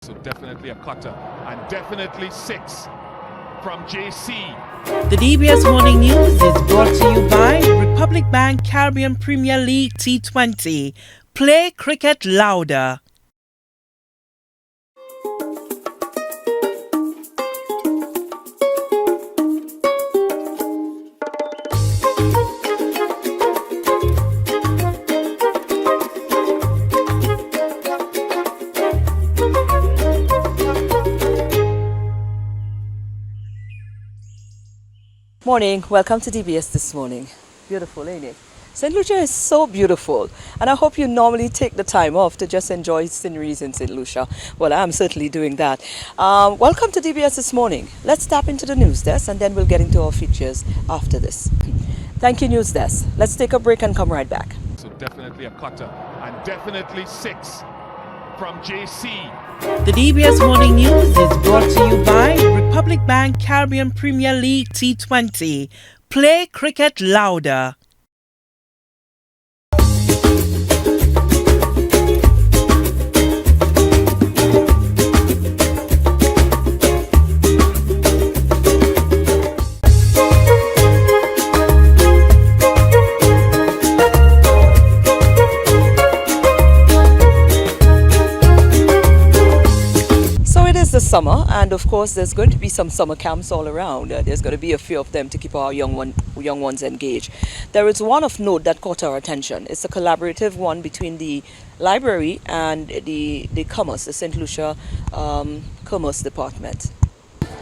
So definitely a cutter and definitely 6 from JC. The DBS Morning News is brought to you by Republic Bank Caribbean Premier League T20. Play cricket louder. Morning, welcome to DBS this morning. Beautiful, ain't it? St. Lucia is so beautiful, and I hope you normally take the time off to just enjoy sceneries in St. Lucia. Well, I'm certainly doing that. Welcome to DBS this morning. Let's tap into the news desk and then we'll get into our features after this. Thank you, news desk. Let's take a break and come right back. So definitely a cutter and definitely 6 from JC. The DBS Morning News is brought to you by Republic Bank Caribbean Premier League T20. Play cricket louder. The summer, and of course there's going to be some summer camps all around. There's going to be a few of them to keep our young ones engaged. There is one of note that caught our attention. It's a collaborative one between the library and the commerce, the St. Lucia Commerce Department.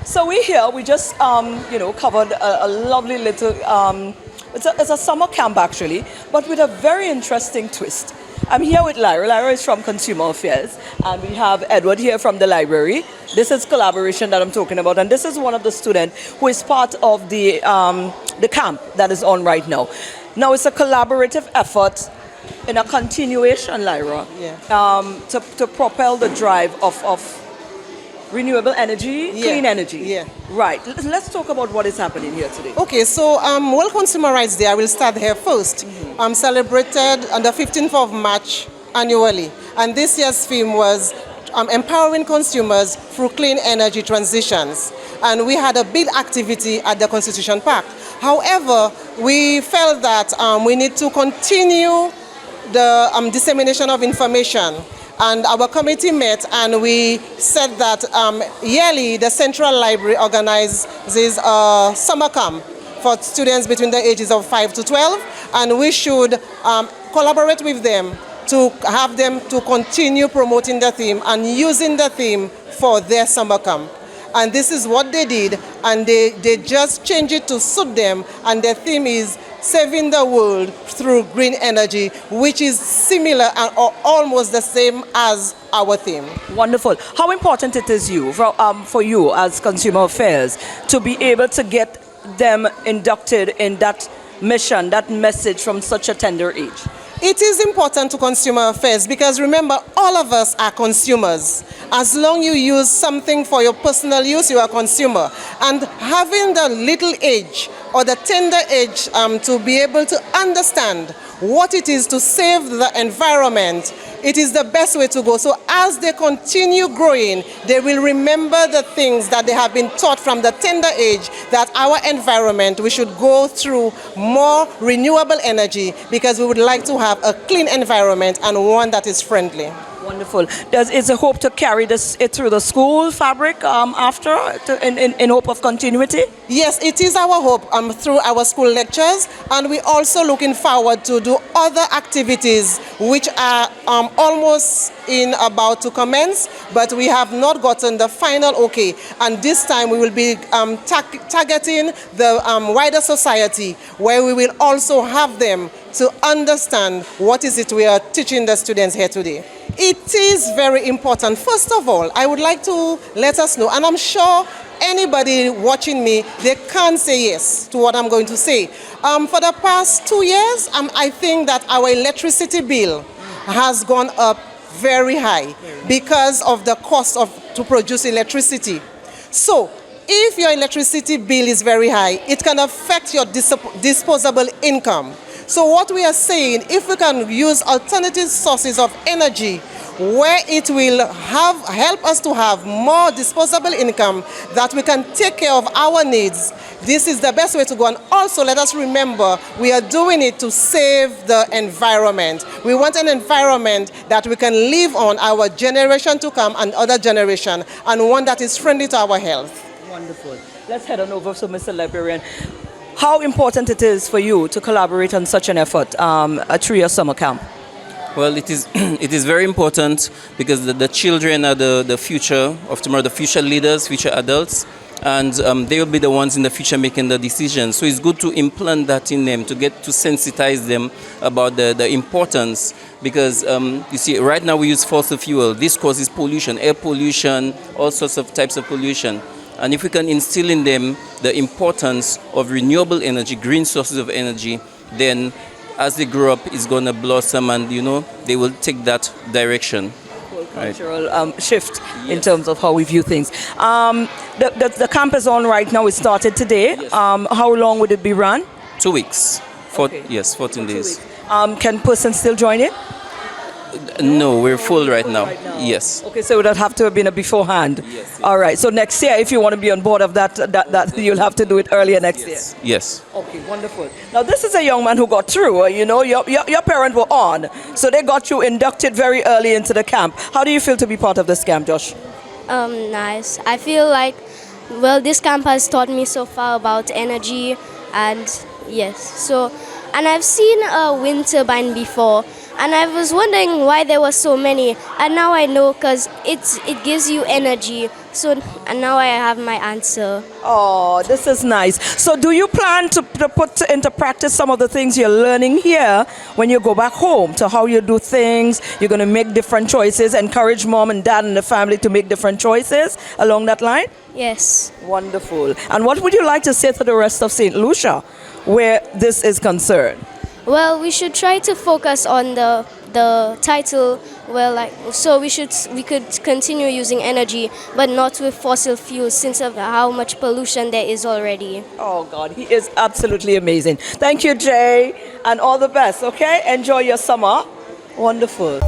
So we just covered a lovely little it's a summer camp actually, but with a very interesting twist. I'm here with Lyra. Lyra is from Consumer Affairs, and we have Edward here from the library. This is collaboration that I'm talking about, and this is one of the students who is part of the camp that is on right now. Now, it's a collaborative effort in a continuation, Lyra, to propel the drive of renewable energy, clean energy. Yeah. Right. Let's talk about what is happening here today. Okay, so World Consumer Rights Day, I will start here first. Celebrated on the 15th of March annually. And this year's theme was empowering consumers through clean energy transitions. And we had a big activity at the Constitution Park. However, we felt that we need to continue the dissemination of information. And our committee met and we said that yearly the Central Library organizes a summer camp for students between the ages of 5 to 12, and we should collaborate with them to have them to continue promoting the theme and using the theme for their summer camp. And this is what they did, and they just changed it to suit them, and their theme is saving the world through green energy, which is similar and or almost the same as our theme. Wonderful. How important it is for you as Consumer Affairs to be able to get them inducted in that mission, that message from such a tender age? It is important to Consumer Affairs because remember, all of us are consumers. As long as you use something for your personal use, you are a consumer. And having the little age or the tender age to be able to understand what it is to save the environment, it is the best way to go. So as they continue growing, they will remember the things that they have been taught from the tender age, that our environment, we should go through more renewable energy because we would like to have a clean environment and one that is friendly. Wonderful. Is a hope to carry it through the school fabric after, in hope of continuity? Yes, it is our hope through our school lectures, and we're also looking forward to do other activities which are almost about to commence, but we have not gotten the final okay. And this time we will be targeting the wider society, where we will also have them to understand what is it we are teaching the students here today. It is very important. First of all, I would like to let us know, and I'm sure anybody watching me, they can't say yes to what I'm going to say. For the past 2 years, I think that our electricity bill has gone up very high because of the cost to produce electricity. So if your electricity bill is very high, it can affect your disposable income. So what we are saying, if we can use alternative sources of energy, where it will help us to have more disposable income that we can take care of our needs. This is the best way to go. And also let us remember, we are doing it to save the environment. We want an environment that we can live on, our generation to come and other generation, and one that is friendly to our health. Wonderful. Let's head on over to Mr. Librarian. How important it is for you to collaborate on such an effort, a 3-year summer camp? Well, it is it is very important because the children are the future of tomorrow, the future leaders, future adults, and they will be the ones in the future making the decisions. So it's good to implant that in them, to get to sensitize them about the importance, because you see, right now we use fossil fuel. This causes pollution, air pollution, all sorts of types of pollution. And if we can instill in them the importance of renewable energy, green sources of energy, then as they grow up, it's going to blossom, and they will take that direction. Cultural shift in terms of how we view things. The camp is on right now. It started today. Yes. How long would it be run? 2 weeks. Okay. Yes, 14 days. Can persons still join in? No, we're full right now. Yes. Okay, so that have to have been a beforehand. Yes. All right. So next year, if you want to be on board of that you'll have to do it earlier next year. Yes. Okay, wonderful. Now this is a young man who got through. Your parents were on, so they got you inducted very early into the camp. How do you feel to be part of this camp, Josh? Nice. I feel like, this camp has taught me so far about energy, and yes. And I've seen a wind turbine before, and I was wondering why there were so many, and now I know, because it gives you energy. And now I have my answer. Oh, this is nice. So do you plan to put into practice some of the things you're learning here when you go back home, to how you do things? You're going to make different choices, encourage mom and dad and the family to make different choices along that line? Yes. Wonderful. And what would you like to say to the rest of St. Lucia where this is concerned? Well, we should try to focus on the title. We could continue using energy, but not with fossil fuels, since of how much pollution there is already. Oh God, he is absolutely amazing. Thank you, Jay, and all the best. Okay, enjoy your summer. Wonderful.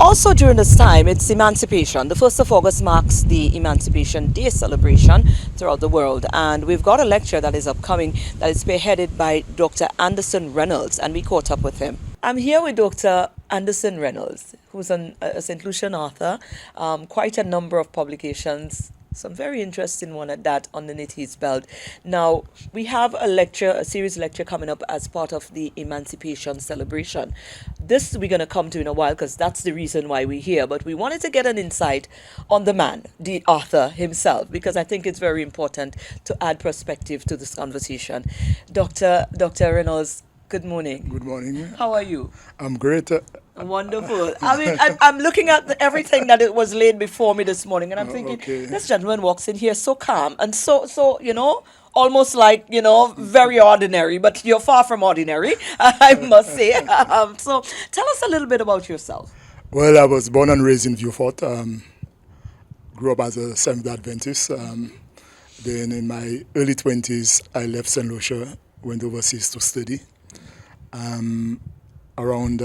Also during this time, it's Emancipation. The 1st of August marks the Emancipation Day celebration throughout the world. And we've got a lecture that is upcoming that is spearheaded by Dr. Anderson Reynolds, and we caught up with him. I'm here with Dr. Anderson Reynolds, who's a St. Lucian author, quite a number of publications, some very interesting one at that underneath his belt. Now, we have a series lecture coming up as part of the Emancipation celebration. This we're going to come to in a while, because that's the reason why we're here. But we wanted to get an insight on the man, the author himself, because I think it's very important to add perspective to this conversation. Dr. Reynolds, good morning. Good morning. How are you? I'm great. Wonderful. I mean, I'm looking at everything that it was laid before me this morning, and I'm thinking, okay. This gentleman walks in here so calm and so almost like, very ordinary, but you're far from ordinary, I must say. So tell us a little bit about yourself. Well, I was born and raised in Vieux-Fort. Grew up as a Seventh-day Adventist. Then in my early 20s, I left St. Lucia, went overseas to study. Around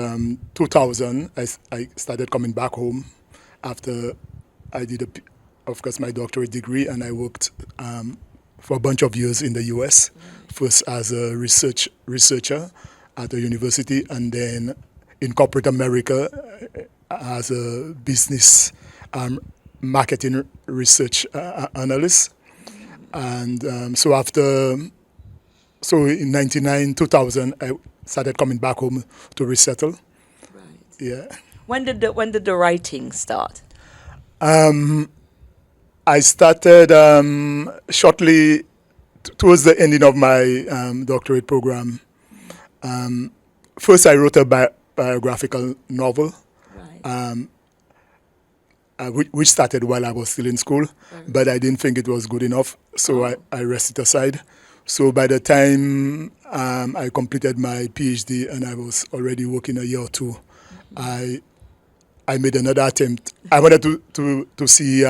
2000, I started coming back home after I did, of course, my doctorate degree, and I worked for a bunch of years in the U.S., first as a researcher at a university, and then in corporate America as a business marketing research analyst. And so in 99, 2000, I started coming back home to resettle. Right. Yeah. When did the writing start? I started shortly towards the ending of my doctorate program. First, I wrote a biographical novel, Right. Which started while I was still in school, but I didn't think it was good enough, so I rested aside. So by the time I completed my PhD and I was already working a year or two, I made another attempt. I wanted to see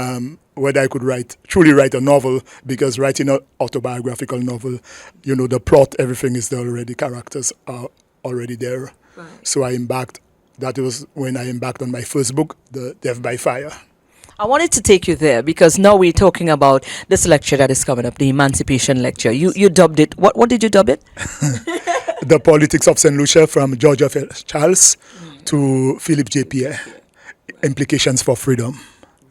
whether I could truly write a novel, because writing an autobiographical novel, the plot, everything is there already, characters are already there. Right. So that was when I embarked on my first book, The Death by Fire. I wanted to take you there because now we're talking about this lecture that is coming up, the Emancipation Lecture. You dubbed it, what did you dub it? The Politics of St. Lucia, from George F. Charles to Philip J. Pierre. Implications for freedom.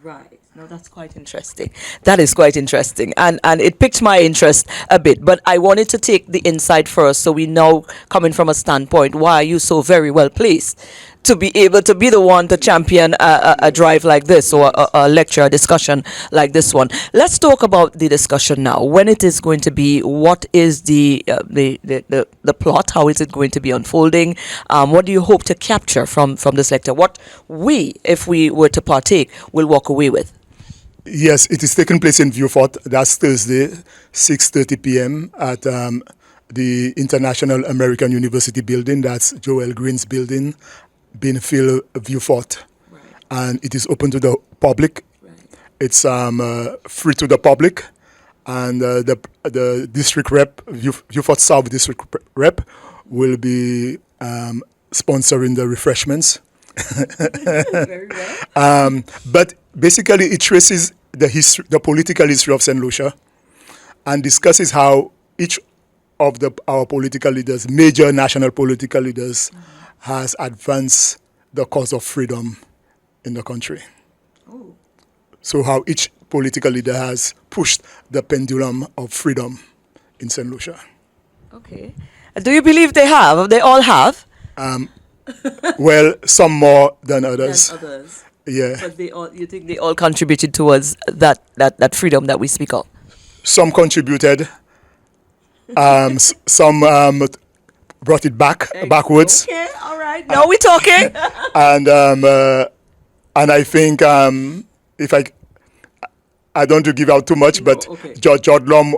Right. No, that's quite interesting. That is quite interesting. And it piqued my interest a bit. But I wanted to take the insight first. So we know, coming from a standpoint, why are you so very well placed to be able to be the one to champion a drive like this, or a lecture, a discussion like this one. Let's talk about the discussion now. When it is going to be, what is the plot? How is it going to be unfolding? What do you hope to capture from this lecture? What we, if we were to partake, will walk away with? Yes, it is taking place in Vieux-Fort. That's Thursday, 6:30 p.m. at the International American University building. That's Joel Green's building, Binfield, Vieux-Fort. Right. And it is open to the public. Right. It's free to the public. And the district rep, Vieux-Fort South district rep, will be sponsoring the refreshments. Very well. But basically, it traces the political history of St. Lucia and discusses how each of our political leaders, major national political leaders, has advanced the cause of freedom in the country. Oh. So how each political leader has pushed the pendulum of freedom in St. Lucia. Okay. Do you believe they have? They all have? Well, some more than others. And others. Yeah. But you think they all contributed towards that freedom that we speak of? Some contributed. Some brought it backwards. Okay, all right. Now we're talking. And I think if I don't want to give out too much, but okay. George Lom,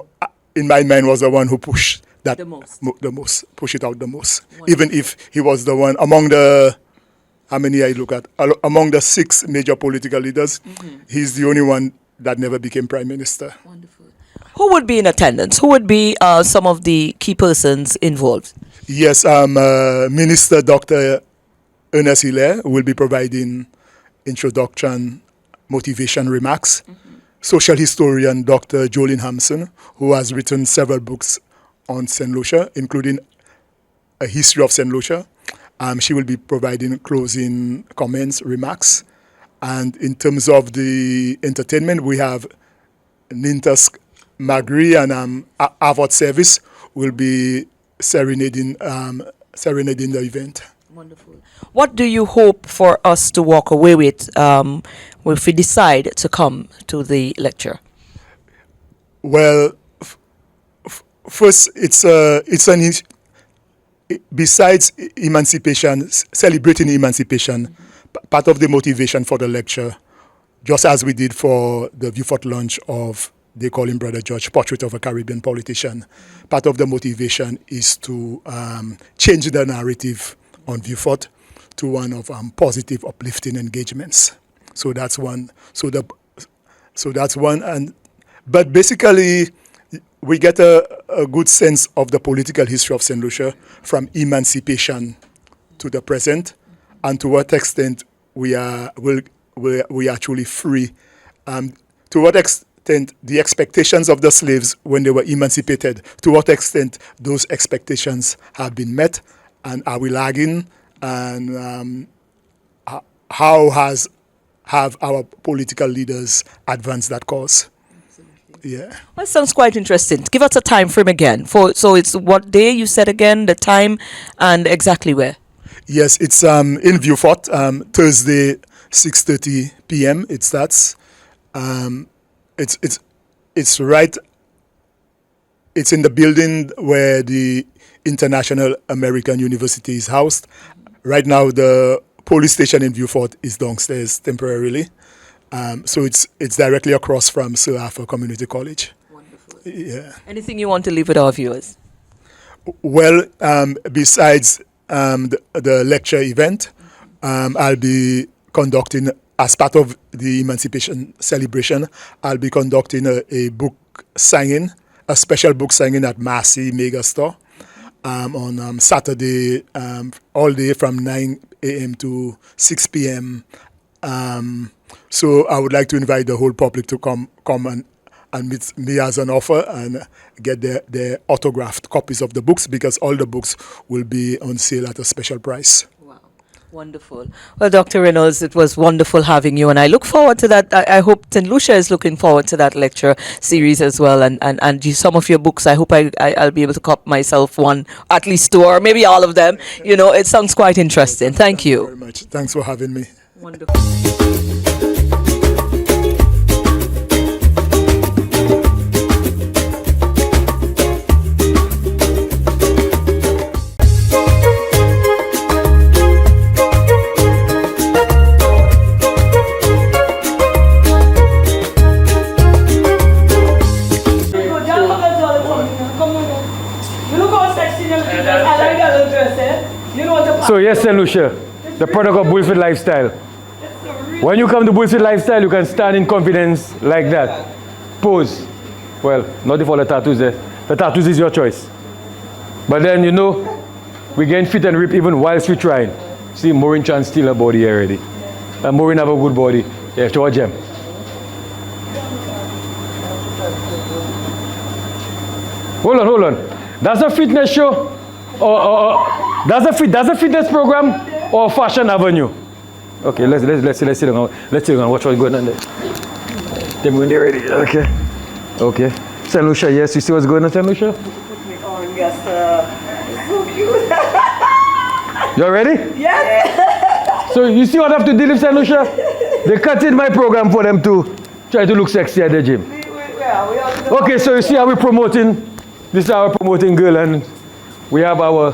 in my mind, was the one who pushed that The most. Push it out the most. Wonderful. Even if he was the one among the, how many I look at, among the 6 major political leaders, he's the only one that never became prime minister. Wonderful. Who would be in attendance? Who would be some of the key persons involved? Yes, Minister Dr. Ernest Hilaire will be providing introduction, motivation remarks. Social historian Dr. Jolene Hampson, who has written several books on St. Lucia, including a history of St. Lucia. She will be providing closing comments, remarks. And in terms of the entertainment, we have Nintas Magri and Avot Service will be serenading the event. Wonderful. What do you hope for us to walk away with if we decide to come to the lecture? Well, first, besides emancipation, celebrating emancipation, part of the motivation for the lecture, just as we did for the Vieux-Fort launch of They Call Him Brother George, Portrait of a Caribbean Politician, part of the motivation is to change the narrative on Vieux-Fort to one of positive, uplifting engagements. So that's one. So that's one. But basically, we get a good sense of the political history of St. Lucia from emancipation to the present, and to what extent we are truly free. To what extent the expectations of the slaves when they were emancipated, to what extent those expectations have been met, and are we lagging, and how have our political leaders advanced that cause? Yeah. That sounds quite interesting. Give us a time frame again. So it's what day you said again, the time, and exactly where? Yes, it's in Vieux-Fort, Thursday, 6:30 p.m. It starts. It's right. It's in the building where the International American University is housed. Right now, the police station in Vieux-Fort is downstairs temporarily. So it's directly across from Sir Arthur Community College. Wonderful. Yeah. Anything you want to leave with our viewers? Well, besides the lecture event, I'll be conducting, as part of the Emancipation Celebration, I'll be conducting a book signing, a special book signing at Massey Mega Store on Saturday, all day from 9 a.m. to 6 p.m. So I would like to invite the whole public to come and meet me as an author and get their autographed copies of the books, because all the books will be on sale at a special price. Wow, wonderful. Well, Dr. Reynolds, it was wonderful having you, and I look forward to that. I hope St. Lucia is looking forward to that lecture series as well, and some of your books. I hope I'll be able to cop myself one, at least two, or maybe all of them. You know, it sounds quite interesting. Thank you very much. Thanks for having me. Wonderful. So yes, St. Lucia, the product of Bweelzfit lifestyle. When you come to Bweelzfit lifestyle, you can stand in confidence like that. Pose. Well, not for the tattoos there. The tattoos is your choice. But then, you know, we getting fit and ripped even whilst we trying. See, Maureen Chan steal her body already. And Maureen have a good body. Yeah, to watch him. Hold on. That's a fitness show? Or that's a fitness program or fashion avenue? Okay, let's sit down. Let's sit down. Watch what's going on there. Them when they're ready. Okay. St. Lucia, yes, you see what's going on, St. Lucia? So cute. You ready? Yes. So you see what I have to deal with, St. Lucia? They cut in my program for them to try to look sexy at the gym. Okay, so you see how we're promoting. This is how we're promoting girl, and we have our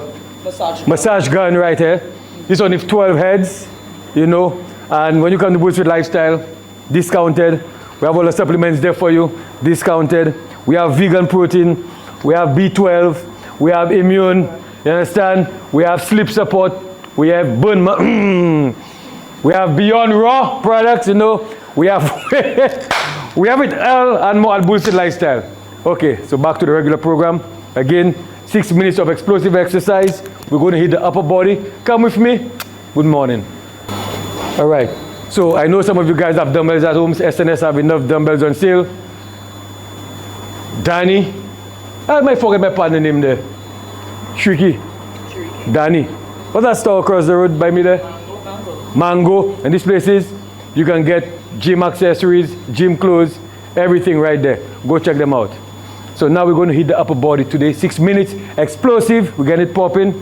massage gun right here. This one is 12 heads, you know. And when you come to Bweelzfit Lifestyle, discounted. We have all the supplements there for you, discounted. We have vegan protein. We have B12. We have immune. You understand? We have sleep support. We have burn. We have Beyond Raw products, you know. We have we have it all and more at Bweelzfit Lifestyle. Okay, so back to the regular program. Again, 6 minutes of explosive exercise. We're going to hit the upper body. Come with me. Good morning. All right. So I know some of you guys have dumbbells at home. SNS have enough dumbbells on sale. Danny. I might forget my partner name there. Shriki. Danny. What's that store across the road by me there? Mango. And these places, you can get gym accessories, gym clothes, everything right there. Go check them out. So now we're going to hit the upper body today. 6 minutes, explosive. We're getting it popping.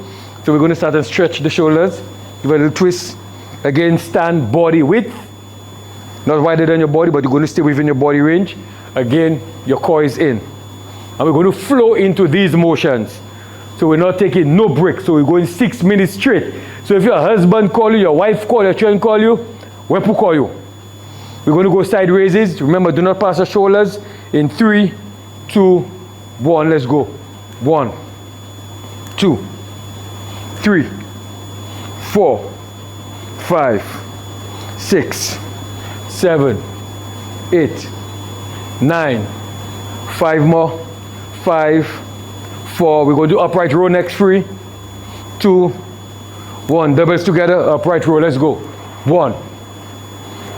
So we're going to start and stretch the shoulders. Give it a little twist. Again, stand body width. Not wider than your body, but you're going to stay within your body range. Again, your core is in. And we're going to flow into these motions. So we're not taking no break. So we're going 6 minutes straight. So if your husband call you, your wife call you, your children call you, Wepu call you. We're going to go side raises. Remember, do not pass the shoulders. In 3, 2, 1, let's go. 1, 2, 3, 4, 5, 6, 7, 8, 9, 5 more, 5, 4. We're going to do upright row next. 3, 2, 1. Doubles together, upright row. Let's go. 1,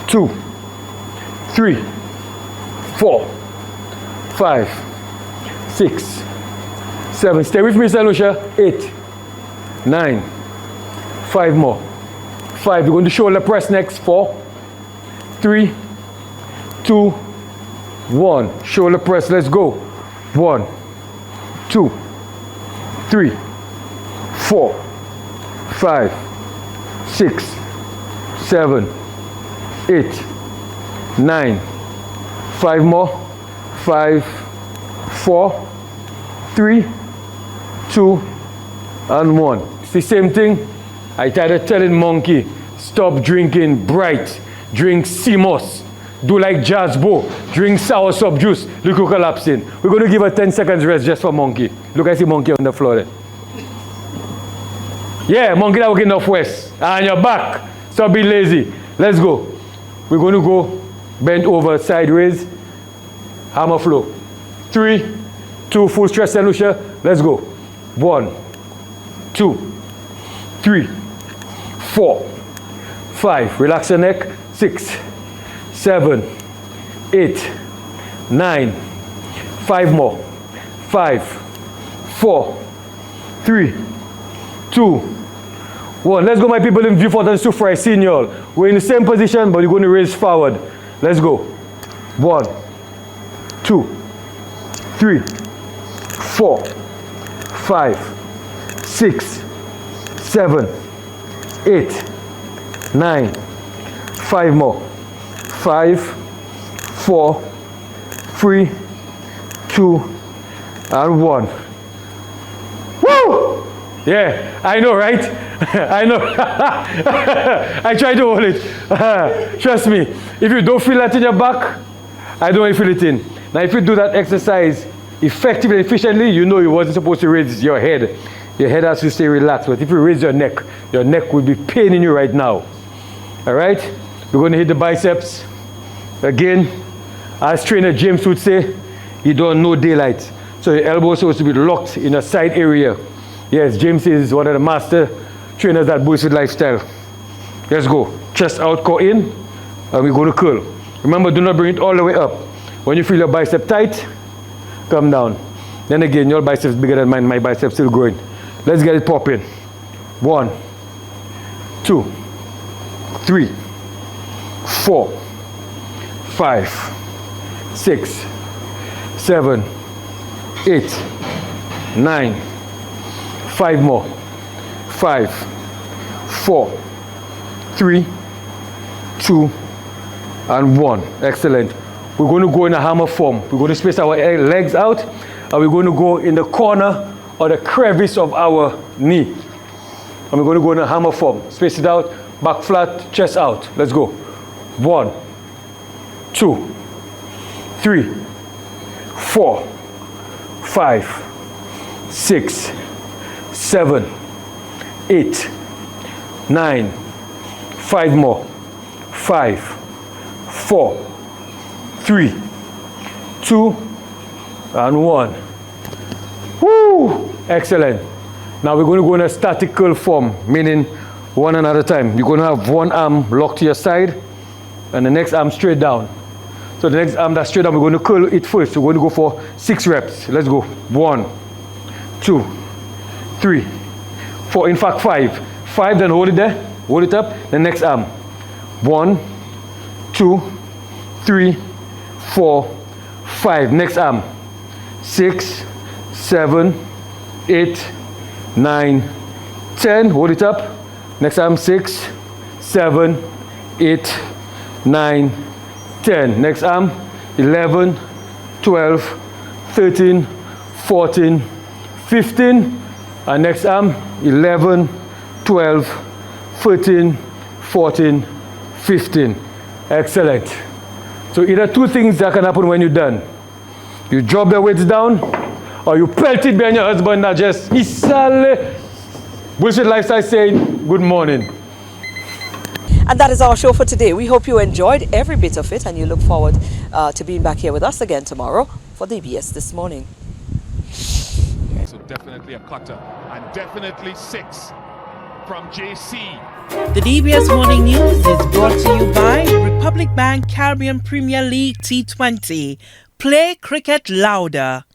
2, 3, 4, 5, 6, 7. Stay with me, St. Lucia. 8, 9, 5 more. 5. We're going to shoulder press next. 4, 3, 2, 1. Shoulder press. Let's go. 1, 2, 3, 4, 5, 6, 7, 8, 9. 5 more. 5, 4, 3, 2, and 1. It's the same thing. I started telling Monkey, stop drinking Bright, drink CMOS. Do like jazz bow. Drink sour sub juice. Look who collapsing. We're going to give her 10 seconds rest just for monkey. Look, I see monkey on the floor there. Yeah, monkey that working enough west. And your back. Stop being lazy. Let's go. We're going to go bent over sideways. Hammer flow. 3, 2, full stretch, St. Lucia. Let's go. 1, 2, 3, 4, 5. Relax your neck. 6, 7, 8, 9. 5 more. 5, 4, 3, 2, 1. Let's go, my people in Bweelfit and Sufra. I see y'all. We're in the same position, but you're going to raise forward. Let's go. 1, 2, 3, 4, 5, 6, 7, 8, 9. 5 more. 5, 4, 3, 2, and 1. Woo! Yeah, I know, right? I know. I try to hold it. Trust me. If you don't feel that in your back, I don't want you to feel it in. Now, if you do that exercise effectively and efficiently, you know you wasn't supposed to raise your head. Your head has to stay relaxed. But if you raise your neck will be paining you right now. All right? We're going to hit the biceps. Again, as trainer James would say, you don't know daylight. So your elbow is supposed to be locked in a side area. Yes, James is one of the master trainers at Bweelzfit Lifestyle. Let's go. Chest out, core in, and we're going to curl. Remember, do not bring it all the way up. When you feel your bicep tight, come down. Then again, your biceps bigger than mine. My biceps still growing. Let's get it popping. 1, 2, 3, 4, 5, 6, 7, 8, 9. 5 more. 5, 4, 3, 2, and 1. Excellent. We're going to go in a hammer form. We're going to space our legs out, and we're going to go in the corner or the crevice of our knee. And we're going to go in a hammer form. Space it out, back flat, chest out. Let's go. 1, 2, 3, 4, 5, 6, 7, 8, 9. 5 more. 5, 4, 3, 2, and 1. Woo! Excellent. Now we're going to go in a static curl form, meaning one another time. You're going to have one arm locked to your side and the next arm straight down. So the next arm that's straight down, we're going to curl it first. We're going to go for 6 reps. Let's go. 1, 2, 3, 4. In fact, 5. 5, then hold it there. Hold it up. The next arm. 1, 2, 3, 4, 5. Next arm. 6, 7, 8, 9, 10. Hold it up. Next arm. 6, 7, 8, 9, 10. Next arm. 11, 12, 13, 14, 15. And next arm. 11, 12, 13, 14, 15. Excellent. So either 2 things that can happen when you're done. You drop the weights down, or you pelt it behind your husband that just Isale. Bweelzfit Lifestyle saying good morning. And that is our show for today. We hope you enjoyed every bit of it, and you look forward to being back here with us again tomorrow for DBS This Morning. So definitely a cutter, and definitely 6 from JC. The DBS Morning News is brought to you by Republic Bank Caribbean Premier League T20. Play cricket louder.